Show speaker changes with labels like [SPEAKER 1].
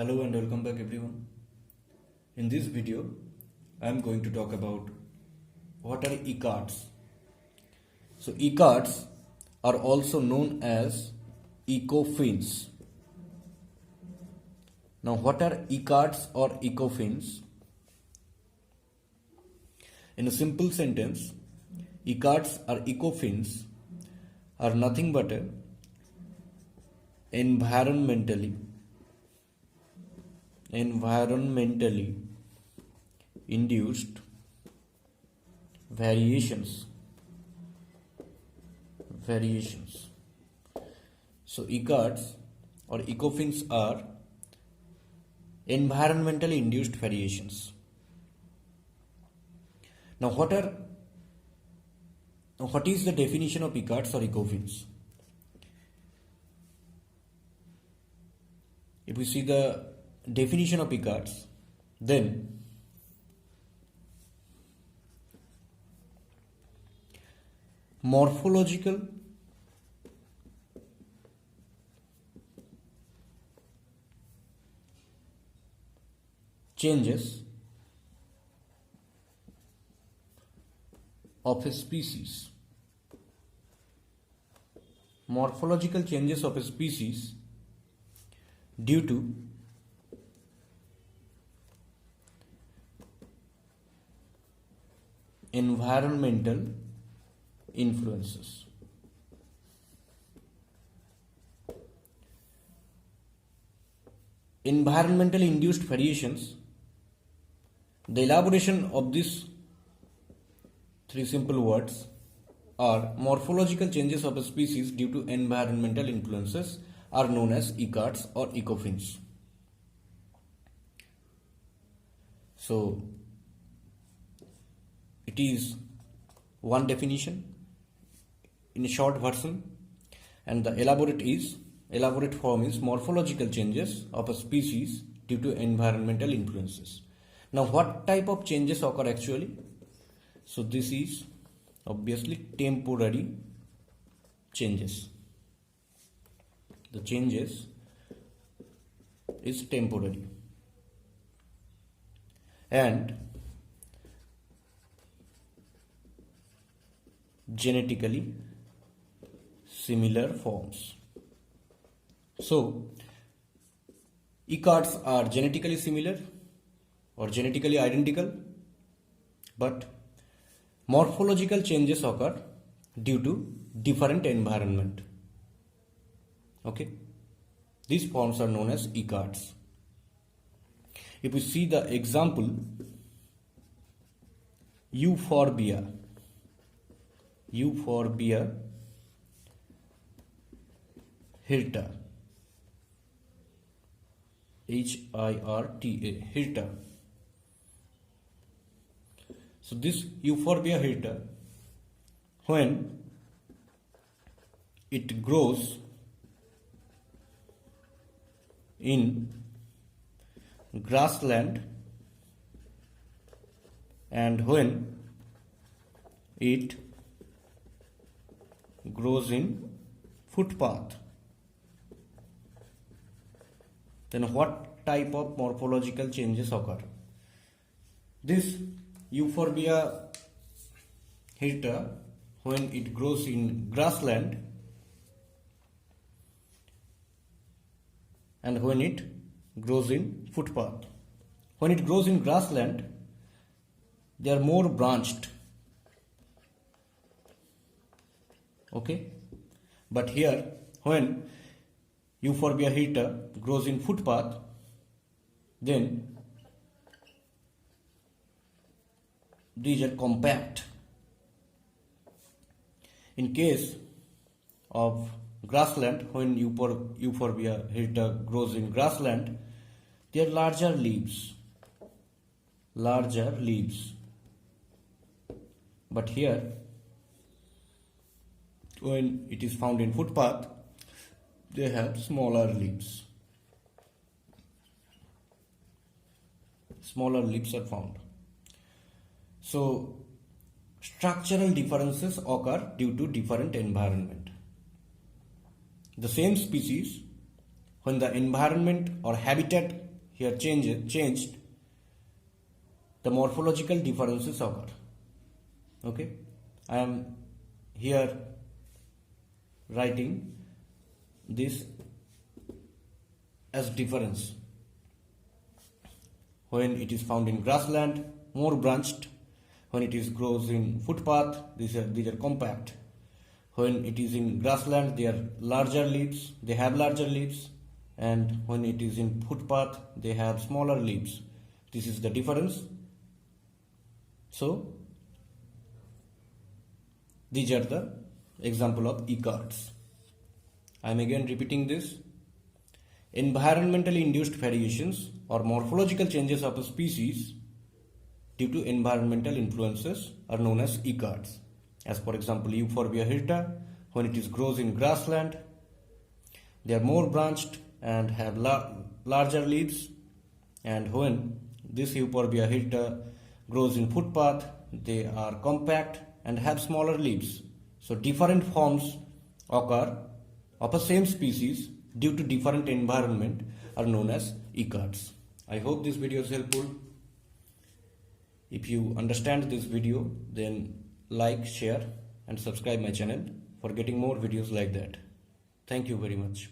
[SPEAKER 1] Hello and welcome back everyone. In this video I am going to talk about what are Ecads. So Ecads are also known as Ecophenes. Now what are Ecads or Ecophenes? In a simple sentence, Ecads or Ecophenes are nothing but environmentally induced variations. So Ecads or Ecophenes are environmentally induced variations. Now what is the definition of Ecads or Ecophenes? If we see the definition of Ecads, then morphological changes of a species. Morphological changes of a species due to environmental influences. Environmental induced variations. The elaboration of these three simple words are morphological changes of a species due to environmental influences are known as Ecads or Ecophenes. So it is one definition in a short version, and the elaborate form is morphological changes of a species due to environmental influences. Now what type of changes occur actually? So this is obviously temporary changes. The changes is temporary and genetically similar forms. So Ecads are genetically similar or genetically identical, but morphological changes occur due to different environment. Okay, these forms are known as Ecads. If we see the example, Euphorbia hirta, hirta. So this Euphorbia hirta, when it grows in grassland and when it grows in footpath, then what type of morphological changes occur? This Euphorbia hirta, when it grows in grassland and when it grows in footpath. When it grows in grassland, they are more branched. Okay, but here when Euphorbia hirta grows in footpath, then these are compact. In case of grassland, when Euphorbia hirta grows in grassland, they are larger leaves. But here, when it is found in footpath, they have smaller leaves. Smaller leaves are found. So structural differences occur due to different environment. The same species, when the environment or habitat here changed, the morphological differences occur. Okay, I am here writing this as difference. When it is found in grassland, more branched. When it is grows in footpath, these are compact. When it is in grassland, they are larger leaves. They have larger leaves, and when it is in footpath, they have smaller leaves. This is the difference. So these are the example of Ecads. I am again repeating this. Environmentally induced variations or morphological changes of a species due to environmental influences are known as Ecads. As for example, Euphorbia hirta, when it is grows in grassland, they are more branched and have larger leaves, and when this Euphorbia hirta grows in footpath, they are compact and have smaller leaves. So different forms occur of a same species due to different environment are known as Ecads. I hope this video is helpful. If you understand this video, then like, share and subscribe my channel for getting more videos like that. Thank you very much.